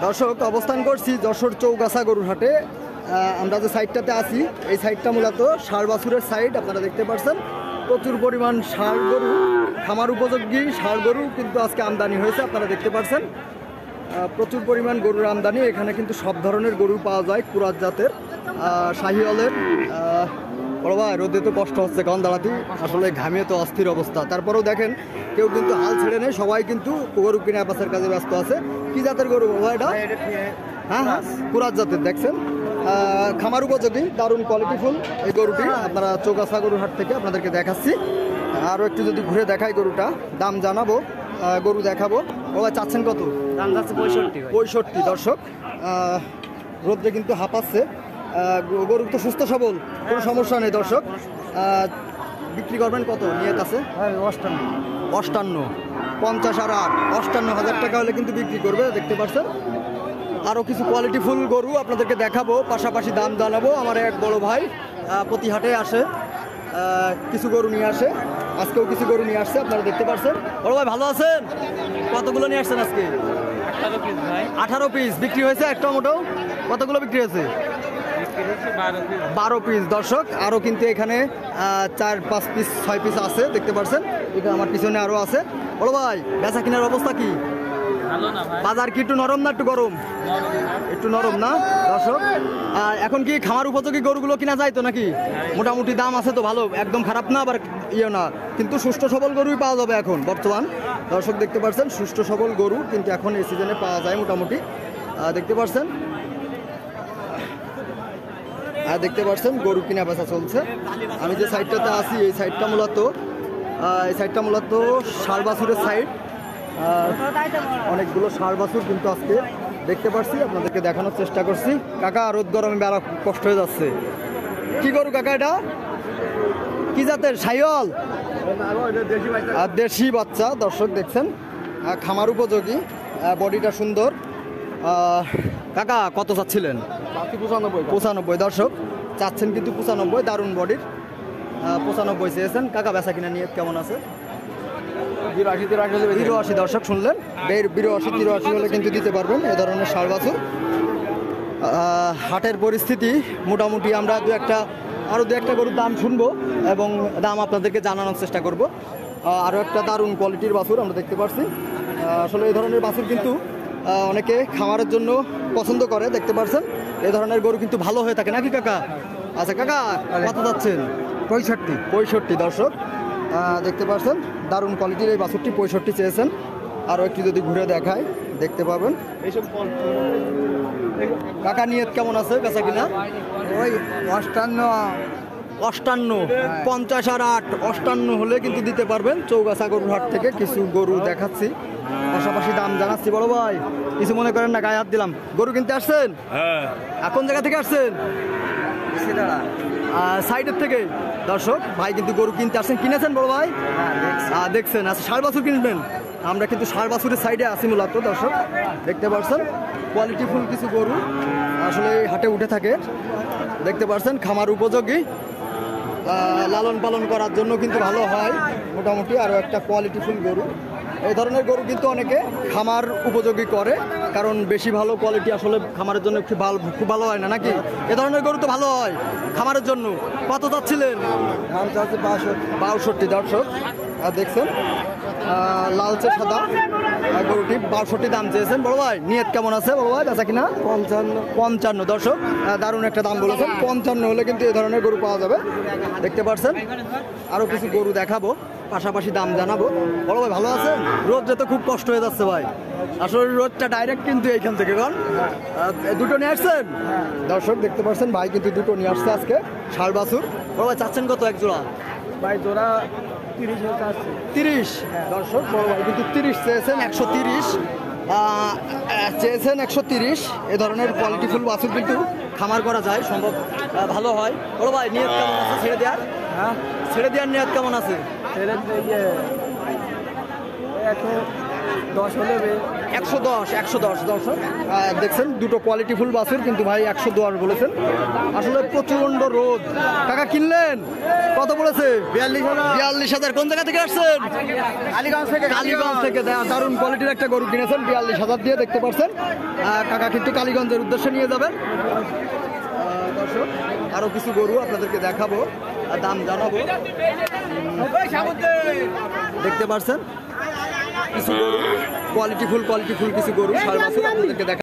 দর্শক অবস্থান করছি যশোর চৌগাছা গরুর হাটে। আমরা যে সাইডটাতে আছি এই সাইডটা মূলত ষাঁড় বাছুরের সাইড। আপনারা দেখতে পাচ্ছেন প্রচুর পরিমাণ ষাঁড় গরু, খামার উপযোগী ষাঁড় গরু কিন্তু আজকে আমদানি হয়েছে। আপনারা দেখতে পাচ্ছেন প্রচুর পরিমাণ গরুর আমদানি। এখানে কিন্তু সব ধরনের গরু পাওয়া যায়, কুরাত জাতের, শাহিওয়ালের। বড় ভাই রোদে তো কষ্ট হচ্ছে, কারণ দাঁড়াতে আসলে ঘামিয়ে তো অস্থির অবস্থা। তারপরেও দেখেন কেউ কিন্তু হাল ছেড়ে নেই, সবাই কিন্তু গরু কিনে পাশের কাজে ব্যস্ত আছে। কি জাতের গরু বাবা এটা? হ্যাঁ হ্যাঁ, কুরাত জাতের। দেখছেন খামার উপযোগী, দারুণ কোয়ালিটিফুল এই গরুটি। আপনারা চৌগাছা গরুর হাট থেকে আপনাদেরকে দেখাচ্ছি। আরও একটু যদি ঘুরে দেখাই গরুটা, দাম জানাবো, গরু দেখাবো। বাবা চাচ্ছেন কত? দাম যাচ্ছে 65। দর্শক রোদ্রে কিন্তু হাঁপাচ্ছে। গরু তো সুস্থ সবল, কোনো সমস্যা নেই। দর্শক বিক্রি করবেন কত নিয়ত আছে? 58, 50 আর 8, 58,000 টাকা হলে কিন্তু বিক্রি করবে। দেখতে পাচ্ছেন আরও কিছু কোয়ালিটিফুল গরু আপনাদেরকে দেখাবো, পাশাপাশি দাম জানাবো। আমার এক বড় ভাই প্রতি হাটে আসে, কিছু গরু নিয়ে আসে। আজকেও কিছু গরু নিয়ে আসছে, আপনারা দেখতে পাচ্ছেন। বড় ভাই ভালো আছেন? কতগুলো নিয়ে আসছেন আজকে? 18 পিস বিক্রি হয়েছে। একটা মোটো কতগুলো বিক্রি হয়েছে? 12 পিস। দর্শক আরও কিন্তু এখানে 4-5 পিস 6 পিস আছে, দেখতে পাচ্ছেন। এখানে আমার পিছনে আরও আছে। বড় ভাই বেচা কেনার অবস্থা কি? বাজার কি একটু নরম না একটু গরম? একটু নরম না দর্শক? এখন কি খামার উপযোগী গরুগুলো কিনা যায় তো নাকি? মোটামুটি দাম আছে তো ভালো, একদম খারাপ না আবার ইয়ে না, কিন্তু সুস্থ সবল গরুই পাওয়া যাবে এখন বর্তমান। দর্শক দেখতে পাচ্ছেন সুস্থ সবল গরু কিন্তু এখন এই সিজনে পাওয়া যায় মোটামুটি। দেখতে পাচ্ছেন গরু কিনা বেচা চলছে। আমি যে সাইডটাতে আছি এই সাইডটা মূলত ষাঁড় বাছুরের সাইড। অনেকগুলো ষাঁড় বাছুর কিন্তু আজকে দেখতে পাচ্ছি, আপনাদেরকে দেখানোর চেষ্টা করছি। কাকা রোদ গরমে বেড়া কষ্ট হয়ে যাচ্ছে। কি গরু কাকা এটা? কি জাতের? শাহিওয়াল আর দেশি বাচ্চা। দর্শক দেখছেন খামার উপযোগী, বডিটা সুন্দর। কাকা কত চাচ্ছিলেন? 95। দর্শক চাচ্ছেন কিন্তু 95, দারুণ বডির। 95 চেয়েছেন। কাকা বেচা কিনা নিয়ে কেমন আছে? 82। দর্শক শুনলেন, 82-83 হলে কিন্তু দিতে পারবেন এ ধরনের ষাঁড় বাছুর। হাটের পরিস্থিতি মোটামুটি আমরা আরও দু একটা গরুর দাম শুনবো এবং দাম আপনাদেরকে জানানোর চেষ্টা করব। আরও একটা দারুণ কোয়ালিটির বাছুর আমরা দেখতে পাচ্ছি। আসলে এই ধরনের বাছুর কিন্তু অনেকে খামারের জন্য পছন্দ করে, দেখতে পাচ্ছেন। এই ধরনের গরু কিন্তু ভালো হয়ে থাকে নাকি কাকা? আচ্ছা কাকা কত যাচ্ছেন? 65। দর্শক দেখতে পাচ্ছেন দারুণ কোয়ালিটির এই বাছুরটি 65 চেয়েছেন। আরও একটু যদি ঘুরে দেখায় দেখতে পাবেন। কাকা নিয়ত কেমন আছে বেচা কিনা? ওই 58, 50 আর 8, 58 হলে কিন্তু দিতে পারবেন। চৌগাছা গরুর হাট থেকে কিছু গরু দেখাচ্ছি, পাশাপাশি দাম জানাচ্ছি। বড় ভাই কিছু মনে করেন না, গায়ে হাত দিলাম। গরু কিনতে আসছেন? হ্যাঁ। কোন জায়গা থেকে আসছেন? সাইডের থেকে। দর্শক ভাই কিন্তু গরু কিনতে আসছেন। কিনেছেন বড় ভাই? দেখছেন। আচ্ছা ষাঁড় বাছুর কিনবেন? আমরা কিন্তু ষাঁড় বাছুরের সাইডে আছি মূলত। দর্শক দেখতে পাচ্ছেন কোয়ালিটিফুল কিছু গরু আসলে হাটে উঠে থাকে, দেখতে পাচ্ছেন। খামার উপযোগী, লালন পালন করার জন্য কিন্তু ভালো হয় মোটামুটি। আরও একটা কোয়ালিটিফুল গরু। এই ধরনের গরু কিন্তু অনেকে খামার উপযোগী করে, কারণ বেশি ভালো কোয়ালিটি আসলে খামারের জন্য খুব ভালো হয় না নাকি? এ ধরনের গরু তো ভালো হয় খামারের জন্য। কত যাচ্ছিলেন? 62। দর্শক দেখছেন লালচে সাদা গরুটি 62 দাম চেয়েছেন। বড় ভাই নিয়ত কেমন আছে বড় ভাই বেচা কিনা? 55। দর্শক দারুণ একটা দাম বলেছেন। 55 হলে কিন্তু এই ধরনের গরু পাওয়া যাবে, দেখতে পাচ্ছেন। আরও কিছু গরু দেখাবো, পাশাপাশি দাম জানাবো। বড় ভাই ভালো আছেন? রোদ যেতে খুব কষ্ট হয়ে যাচ্ছে ভাই, আসলে রোদটা ডাইরেক্ট কিন্তু এইখান থেকে। কারণ দুটো নিয়ে আসছেন? দর্শক দেখতে পাচ্ছেন ভাই কিন্তু দুটো নিয়ে আসছে আজকে ষাঁড় বাছুর। বড় ভাই চাচ্ছেন কত এক জোড়া? ভাই জোড়া 30। দর্শক বড় ভাই কিন্তু 30 চেয়েছেন। 130 চেয়েছেন, 130। এ ধরনের কোয়ালিটিফুল বাছুর কিন্তু খামার করা যায়, সম্ভব ভালো হয়। বড় ভাই নিয়ত কেমন আছে ছেড়ে দেওয়ার? ছেড়ে দেওয়ার নিয়ত কেমন আছে? 10 হলে 110 দর্শক দেখছেন দুটো কোয়ালিটি ফুল বাছুর, কিন্তু ভাই 110 বলেছেন। আসলে প্রচন্ড রোদ। টাকা কিনলেন কত বলেছে? 42,000। কোন জায়গা থেকে আসছেন? কালীগঞ্জ থেকে। দারুণ কোয়ালিটির একটা গরু কিনেছেন 42,000 দিয়ে, দেখতে পাচ্ছেন। কাকা কিন্তু কালীগঞ্জের উদ্দেশ্যে নিয়ে যাবেন। দর্শক আরো কিছু গরু আপনাদেরকে দেখাবো, দাম জানাবো। দেখতে পাচ্ছেন কিছু গরু কোয়ালিটি ফুল কিছু গরু ষাঁড় বাছুর আপনাদেরকে দেখা